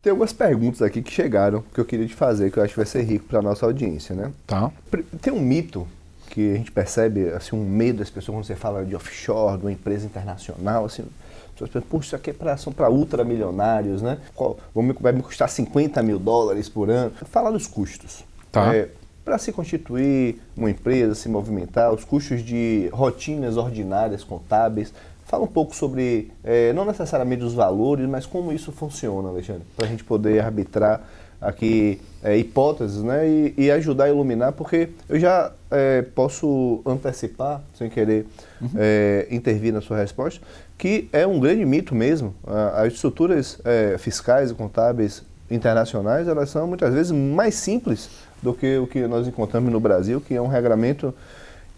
Tem algumas perguntas aqui que chegaram, que eu queria te fazer, que eu acho que vai ser rico para a nossa audiência, né? Tá. Tem um mito que a gente percebe, assim, um medo das pessoas quando você fala de offshore, de uma empresa internacional, assim, as pessoas pensam, puxa, isso aqui são para ultramilionários, né? Vai me custar $50 mil por ano. Fala dos custos. Tá. Para se constituir uma empresa, se movimentar, os custos de rotinas ordinárias, contábeis. Fala um pouco sobre, não necessariamente os valores, mas como isso funciona, Alexandre, para a gente poder arbitrar aqui hipóteses, né, e ajudar a iluminar, porque eu já posso antecipar, sem querer intervir na sua resposta, que é um grande mito mesmo. As estruturas fiscais e contábeis internacionais, elas são muitas vezes mais simples do que o que nós encontramos no Brasil, que é um regramento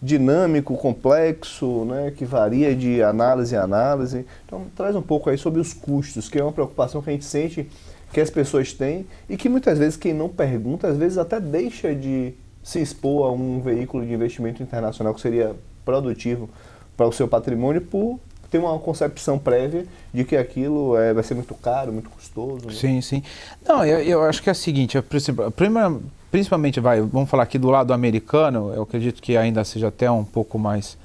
dinâmico, complexo, né, que varia de análise a análise. Então, traz um pouco aí sobre os custos, que é uma preocupação que a gente sente que as pessoas têm e que muitas vezes quem não pergunta, às vezes até deixa de se expor a um veículo de investimento internacional que seria produtivo para o seu patrimônio por ter uma concepção prévia de que aquilo vai ser muito caro, muito custoso. Né? Sim, sim. Não, eu acho que é o seguinte, principalmente, vamos falar aqui do lado americano, eu acredito que ainda seja até um pouco mais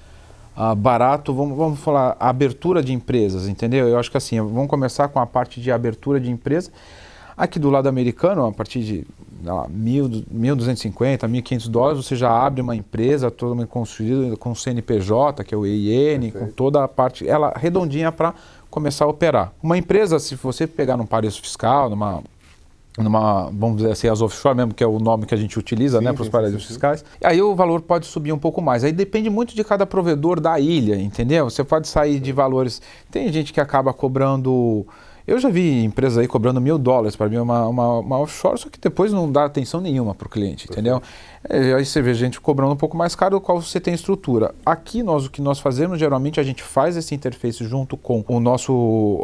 barato, vamos falar abertura de empresas, entendeu? Eu acho que assim, vamos começar com a parte de abertura de empresa. Aqui do lado americano, a partir de $1.250, $1.500, você já abre uma empresa totalmente construída com CNPJ, que é o EIN, com toda a parte, ela redondinha para começar a operar. Uma empresa, se você pegar num paraíso fiscal, vamos dizer assim, as offshore mesmo, que é o nome que a gente utiliza, né, para os paraísos fiscais, aí o valor pode subir um pouco mais. Aí depende muito de cada provedor da ilha, entendeu? Você pode sair de valores... Tem gente que acaba cobrando... Eu já vi empresas aí cobrando $1.000 para mim, uma offshore, só que depois não dá atenção nenhuma para o cliente, entendeu? Aí você vê gente cobrando um pouco mais caro, do qual você tem estrutura. Aqui, o que nós fazemos, geralmente a gente faz esse interface junto com o nosso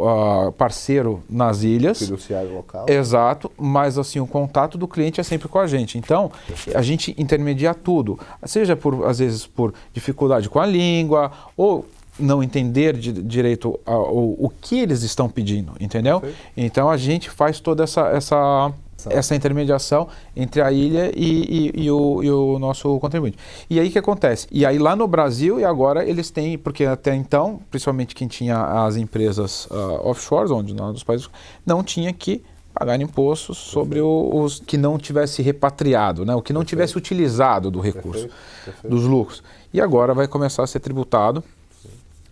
parceiro nas ilhas. Fiduciário local. Exato, mas assim, o contato do cliente é sempre com a gente. Então, a gente intermedia tudo, seja às vezes por dificuldade com a língua, ou não entender direito o que eles estão pedindo, entendeu? Perfeito. Então a gente faz toda essa intermediação entre a ilha e o nosso contribuinte. E aí o que acontece? E aí lá no Brasil, e agora eles têm, porque até então, principalmente quem tinha as empresas offshores, onde nós dos países, não tinha que pagar impostos sobre os que não tivesse repatriado, né? O que não tivesse utilizado do recurso, dos lucros. E agora vai começar a ser tributado.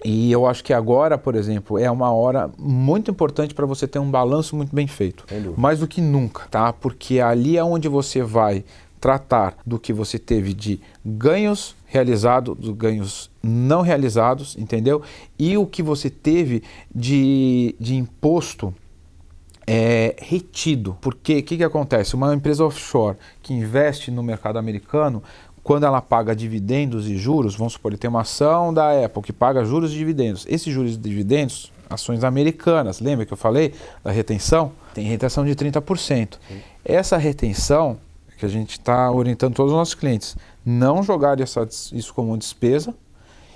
E eu acho que agora, por exemplo, é uma hora muito importante para você ter um balanço muito bem feito. Mais do que nunca, tá? Porque ali é onde você vai tratar do que você teve de ganhos realizados, dos ganhos não realizados, entendeu? E o que você teve de imposto retido. Porque o que acontece? Uma empresa offshore que investe no mercado americano, quando ela paga dividendos e juros, vamos supor, ele tem uma ação da Apple que paga juros e dividendos. Esses juros e dividendos, ações americanas, lembra que eu falei da retenção? Tem retenção de 30%. Essa retenção, que a gente está orientando todos os nossos clientes, não jogar isso como despesa,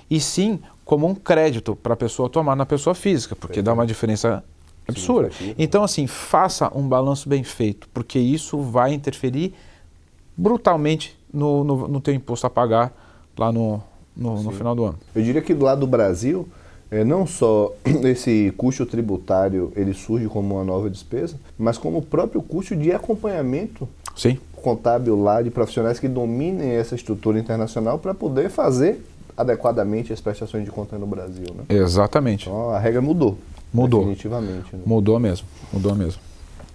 e sim como um crédito para a pessoa tomar na pessoa física, porque dá uma diferença absurda. Então, assim, faça um balanço bem feito, porque isso vai interferir brutalmente no teu imposto a pagar lá no final do ano. Eu diria que do lado do Brasil, não só esse custo tributário ele surge como uma nova despesa, mas como o próprio custo de acompanhamento contábil lá de profissionais que dominem essa estrutura internacional para poder fazer adequadamente as prestações de conta no Brasil. Né? Exatamente. Então a regra mudou. Mudou. Definitivamente. Né? Mudou mesmo.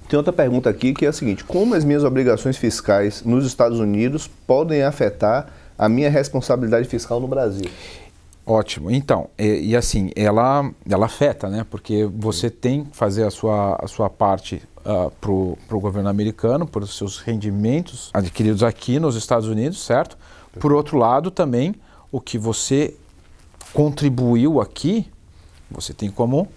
Tem outra pergunta aqui que é a seguinte: como as minhas obrigações fiscais nos Estados Unidos podem afetar a minha responsabilidade fiscal no Brasil? Ótimo. Então, e assim, ela afeta, né? Porque você tem que fazer a sua parte para o governo americano, por os seus rendimentos adquiridos aqui nos Estados Unidos, certo? Por outro lado, também, o que você contribuiu aqui, você tem como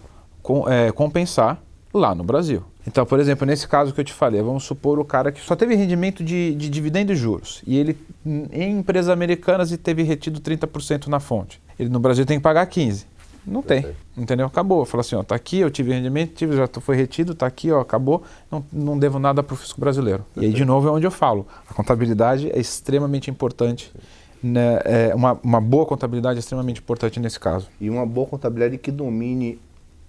compensar lá no Brasil. Então, por exemplo, nesse caso que eu te falei, vamos supor o cara que só teve rendimento de dividendo e juros, e ele em empresas americanas e teve retido 30% na fonte. Ele no Brasil tem que pagar 15%. Não tem, entendeu? Acabou. Fala assim, ó, tá aqui, eu tive rendimento, já foi retido, tá aqui, ó, acabou, não devo nada para o fisco brasileiro. E aí, de novo, é onde eu falo, a contabilidade é extremamente importante, né? Uma boa contabilidade é extremamente importante nesse caso. E uma boa contabilidade que domine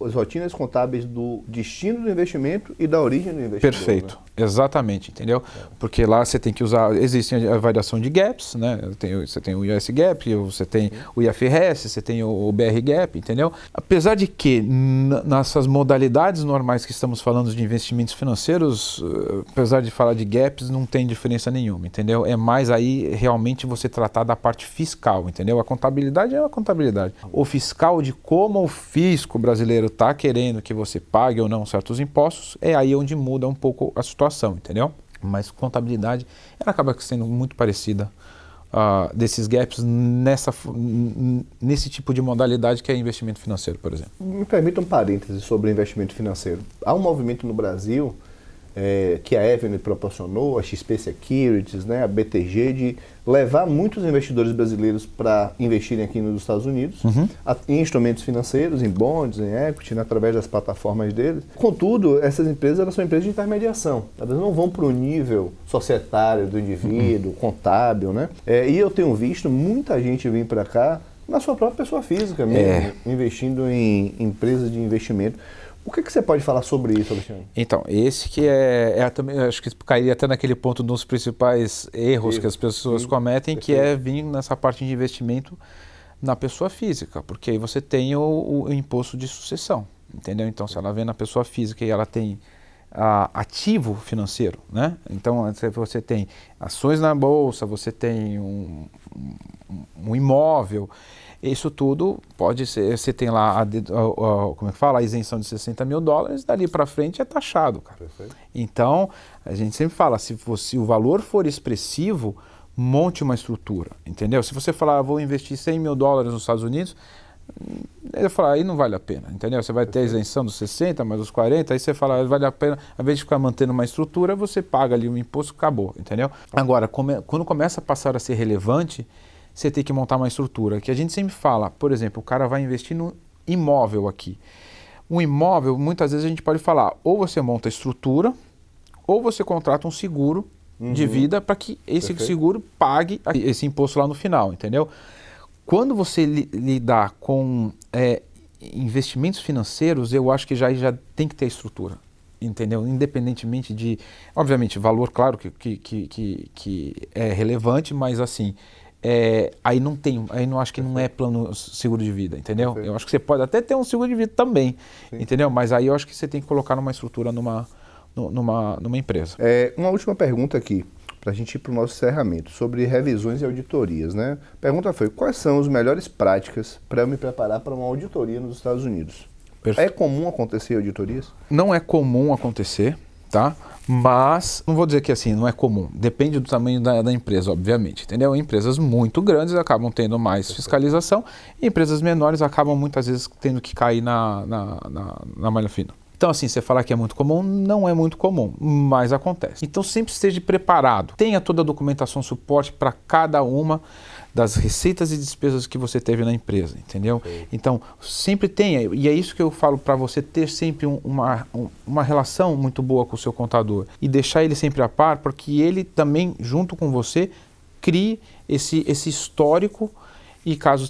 as rotinas contábeis do destino do investimento e da origem do investimento. Perfeito, né? Exatamente, entendeu? Porque lá você tem que usar, existe a variação de gaps, né? Você tem o US GAAP, você tem o IFRS, você tem o BR GAAP, entendeu? Apesar de que nessas modalidades normais que estamos falando de investimentos financeiros, apesar de falar de gaps, não tem diferença nenhuma, entendeu? É mais aí realmente você tratar da parte fiscal, entendeu? A contabilidade é a contabilidade. O fiscal de como o fisco brasileiro está querendo que você pague ou não certos impostos, é aí onde muda um pouco a situação, entendeu? Mas contabilidade, ela acaba sendo muito parecida desses gaps nesse tipo de modalidade que é investimento financeiro, por exemplo. Me permita um parêntese sobre o investimento financeiro. Há um movimento no Brasil que a Avenue proporcionou, a XP Securities, né, a BTG, de levar muitos investidores brasileiros para investirem aqui nos Estados Unidos, em instrumentos financeiros, em bonds, em equity, né, através das plataformas deles. Contudo, essas empresas elas são empresas de intermediação. Elas não vão para o nível societário do indivíduo, contábil, né? E eu tenho visto muita gente vir para cá na sua própria pessoa física mesmo, investindo em empresas de investimento. O que você pode falar sobre isso, Alexandre? Então, esse que também, acho que cairia até naquele ponto dos principais erros que as pessoas cometem, que é vir nessa parte de investimento na pessoa física, porque aí você tem o imposto de sucessão, entendeu? Então, se ela vem na pessoa física e ela tem ativo financeiro, né? Então, você tem ações na bolsa, você tem um imóvel. Isso tudo pode ser, você tem lá como é que fala, a isenção de $60 mil, dali para frente é taxado, cara. Perfeito. Então, a gente sempre fala, se o valor for expressivo, monte uma estrutura, entendeu? Se você falar, vou investir $100 mil nos Estados Unidos, ele fala, aí não vale a pena, entendeu? Você vai ter a isenção dos 60, mais os 40, aí você fala, vale a pena, ao invés de ficar mantendo uma estrutura, você paga ali um imposto, acabou, entendeu? Agora, quando começa a passar a ser relevante, você tem que montar uma estrutura, que a gente sempre fala, por exemplo, o cara vai investir no imóvel aqui. Um imóvel, muitas vezes a gente pode falar, ou você monta a estrutura, ou você contrata um seguro de vida para que esse seguro pague esse imposto lá no final, entendeu? Quando você lidar com investimentos financeiros, eu acho que já tem que ter estrutura, entendeu? Independentemente de, obviamente, valor, claro que é relevante, mas assim, aí não acho que não é plano seguro de vida, entendeu? Perfeito. Eu acho que você pode até ter um seguro de vida também, entendeu? Mas aí eu acho que você tem que colocar numa estrutura numa empresa. Uma última pergunta aqui, para a gente ir para o nosso encerramento, sobre revisões e auditorias, né? A pergunta foi, quais são as melhores práticas para eu me preparar para uma auditoria nos Estados Unidos? Perfeito. É comum acontecer auditorias? Não é comum acontecer, tá? Mas, não vou dizer que assim, não é comum. Depende do tamanho da empresa, obviamente, entendeu? Empresas muito grandes acabam tendo mais fiscalização e empresas menores acabam muitas vezes tendo que cair na malha fina. Então, assim, você falar que é muito comum, não é muito comum, mas acontece. Então, sempre esteja preparado. Tenha toda a documentação, suporte para cada uma das receitas e despesas que você teve na empresa, entendeu? Sim. Então, sempre tenha, e é isso que eu falo para você, ter sempre uma relação muito boa com o seu contador e deixar ele sempre a par, porque ele também, junto com você, crie esse histórico e caso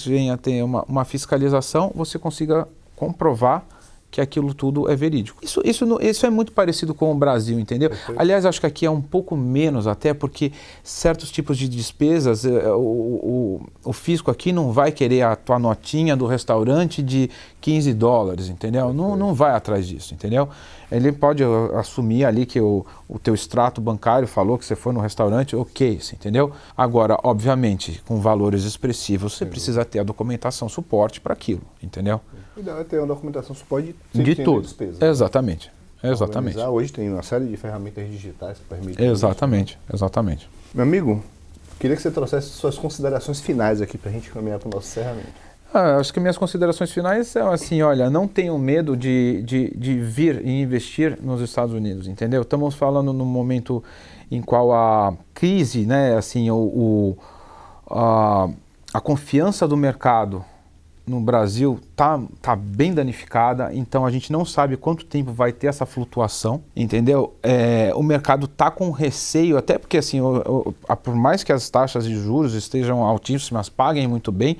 venha ter uma fiscalização, você consiga comprovar que aquilo tudo é verídico. Isso é muito parecido com o Brasil, entendeu? Perfeito. Aliás, acho que aqui é um pouco menos até, porque certos tipos de despesas, o fisco aqui não vai querer a tua notinha do restaurante de $15, entendeu? Não vai atrás disso, entendeu? Ele pode assumir ali que o teu extrato bancário falou que você foi no restaurante, ok, entendeu? Agora, obviamente, com valores expressivos, você precisa ter a documentação, suporte para aquilo, entendeu? O ideal é ter uma documentação, suporte de tudo. Despesa, né? Exatamente. Hoje tem uma série de ferramentas digitais que permitem Exatamente. Meu amigo, queria que você trouxesse suas considerações finais aqui para a gente caminhar para o nosso encerramento. Acho que minhas considerações finais são assim, olha, não tenham medo de vir e investir nos Estados Unidos, entendeu? Estamos falando num momento em qual a crise, né, assim, a confiança do mercado no Brasil tá bem danificada, então a gente não sabe quanto tempo vai ter essa flutuação, entendeu? O mercado tá com receio, até porque assim, por mais que as taxas de juros estejam altíssimas, paguem muito bem,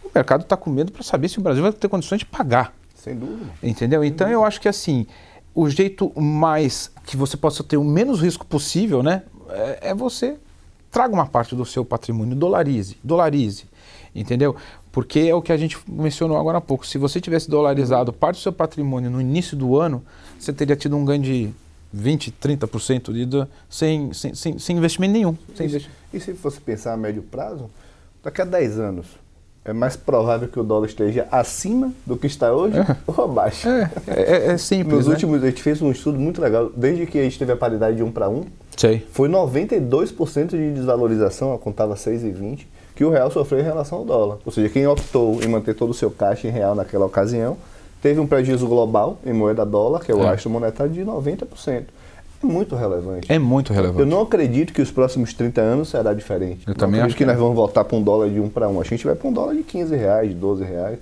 o mercado está com medo para saber se o Brasil vai ter condições de pagar. Sem dúvida. Entendeu? Então eu acho que assim, o jeito mais que você possa ter o menos risco possível, né, é você traga uma parte do seu patrimônio, dolarize, entendeu? Porque é o que a gente mencionou agora há pouco. Se você tivesse dolarizado parte do seu patrimônio no início do ano, você teria tido um ganho de 20%, 30% sem investimento nenhum. E se você pensar a médio prazo, daqui a 10 anos, é mais provável que o dólar esteja acima do que está hoje ou abaixo? É simples, Nos últimos, a gente fez um estudo muito legal, desde que a gente teve a paridade de 1 para 1, foi 92% de desvalorização, contava 6,20, que o real sofreu em relação ao dólar. Ou seja, quem optou em manter todo o seu caixa em real naquela ocasião, teve um prejuízo global em moeda dólar, que é o lastro monetário, de 90%. É muito relevante. É muito relevante. Eu não acredito que os próximos 30 anos será diferente. Eu também acho que nós vamos voltar para um dólar de 1 para 1. A gente vai para um dólar de 15 reais, de 12 reais.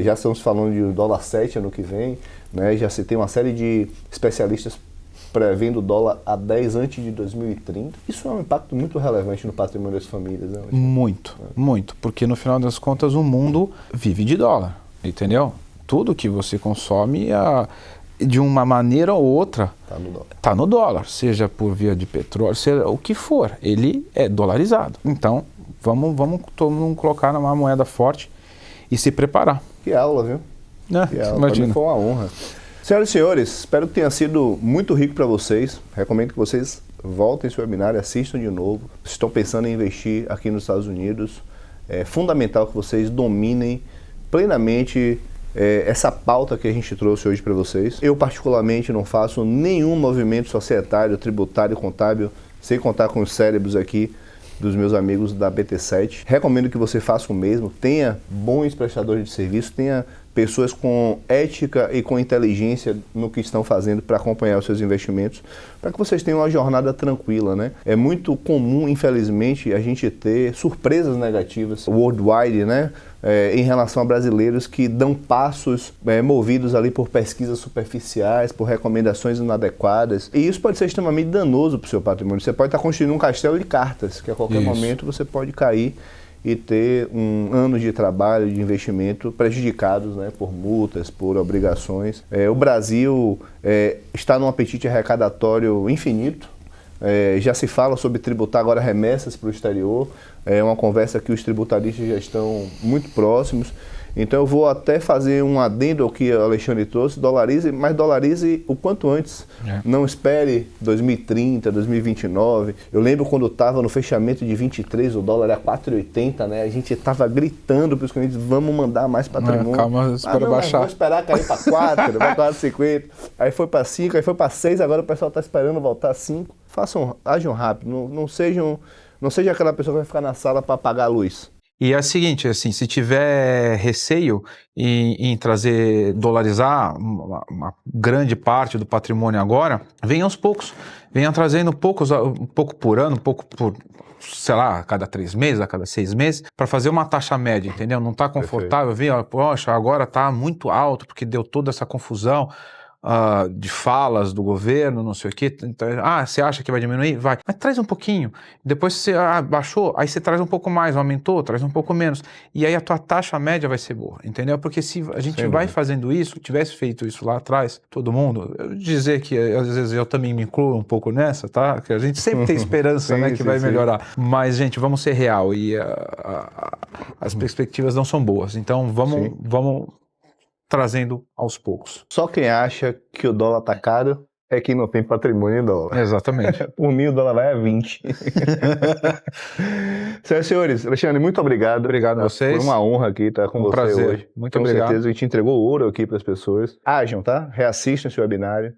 Já estamos falando de dólar 7 ano que vem. Né? Já se tem uma série de especialistas prevendo o dólar a 10 antes de 2030. Isso é um impacto muito relevante no patrimônio das famílias. Né? Muito. Porque no final das contas o mundo vive de dólar. Entendeu? Tudo que você consome de uma maneira ou outra está no dólar, seja por via de petróleo, seja o que for, ele é dolarizado. Então, vamos todo mundo colocar numa moeda forte e se preparar. Que aula, viu? Que aula. Imagina. Para mim foi uma honra. Senhoras e senhores, espero que tenha sido muito rico para vocês. Recomendo que vocês voltem esse webinar e assistam de novo. Se estão pensando em investir aqui nos Estados Unidos, é fundamental que vocês dominem plenamente essa pauta que a gente trouxe hoje para vocês. Eu particularmente não faço nenhum movimento societário, tributário, contábil, sem contar com os cérebros aqui dos meus amigos da BT7. Recomendo que você faça o mesmo, tenha bons prestadores de serviço, tenha pessoas com ética e com inteligência no que estão fazendo para acompanhar os seus investimentos, para que vocês tenham uma jornada tranquila, né? É muito comum, infelizmente, a gente ter surpresas negativas worldwide, né? Em relação a brasileiros que dão passos movidos ali por pesquisas superficiais, por recomendações inadequadas. E isso pode ser extremamente danoso para o seu patrimônio. Você pode estar construindo um castelo de cartas, que a qualquer momento você pode cair e ter um ano de trabalho, de investimento prejudicados, né, por multas, por obrigações. O Brasil está num apetite arrecadatório infinito. Já se fala sobre tributar agora remessas para o exterior. É uma conversa que os tributaristas já estão muito próximos. Então eu vou até fazer um adendo ao que o Alexandre trouxe, mas dolarize o quanto antes. Não espere 2030, 2029. Eu lembro quando estava no fechamento de 23, o dólar era 4,80, né? A gente estava gritando para os clientes, vamos mandar mais patrimônio. Calma, espera baixar. Vou esperar cair para 4, vai 4,50. Aí foi para 5, aí foi para 6, agora o pessoal está esperando voltar a 5. Ajam rápido, não seja aquela pessoa que vai ficar na sala para apagar a luz. E é o seguinte, assim, se tiver receio em dolarizar uma grande parte do patrimônio agora, venha aos poucos, venha trazendo um pouco por ano, um pouco por, sei lá, a cada 3 meses, a cada 6 meses, para fazer uma taxa média, entendeu? Não está confortável, poxa, agora está muito alto porque deu toda essa confusão. De falas do governo, não sei o quê. Você acha que vai diminuir? Vai. Mas traz um pouquinho. Depois você baixou, aí você traz um pouco mais, aumentou, traz um pouco menos. E aí a tua taxa média vai ser boa, entendeu? Porque se a gente vai fazendo isso, tivesse feito isso lá atrás, todo mundo, eu dizer que às vezes eu também me incluo um pouco nessa, tá? Que a gente sempre tem esperança, né, que vai melhorar. Mas, gente, vamos ser real e as perspectivas não são boas. Então, vamos trazendo aos poucos. Só quem acha que o dólar tá caro é quem não tem patrimônio em dólar. Exatamente. Por mim o dólar vai a 20. Senhoras e senhores, Alexandre, muito obrigado. Obrigado a vocês. Foi uma honra aqui estar com você prazer. Hoje. Muito obrigado. Com certeza a gente entregou ouro aqui para as pessoas. Ajam, tá? Reassistam esse webinário.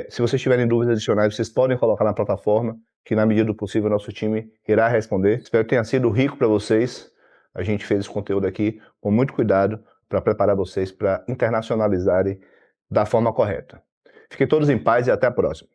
Se vocês tiverem dúvidas adicionais, vocês podem colocar na plataforma, que na medida do possível o nosso time irá responder. Espero que tenha sido rico para vocês. A gente fez esse conteúdo aqui com muito cuidado, para preparar vocês para internacionalizarem da forma correta. Fiquem todos em paz e até a próxima.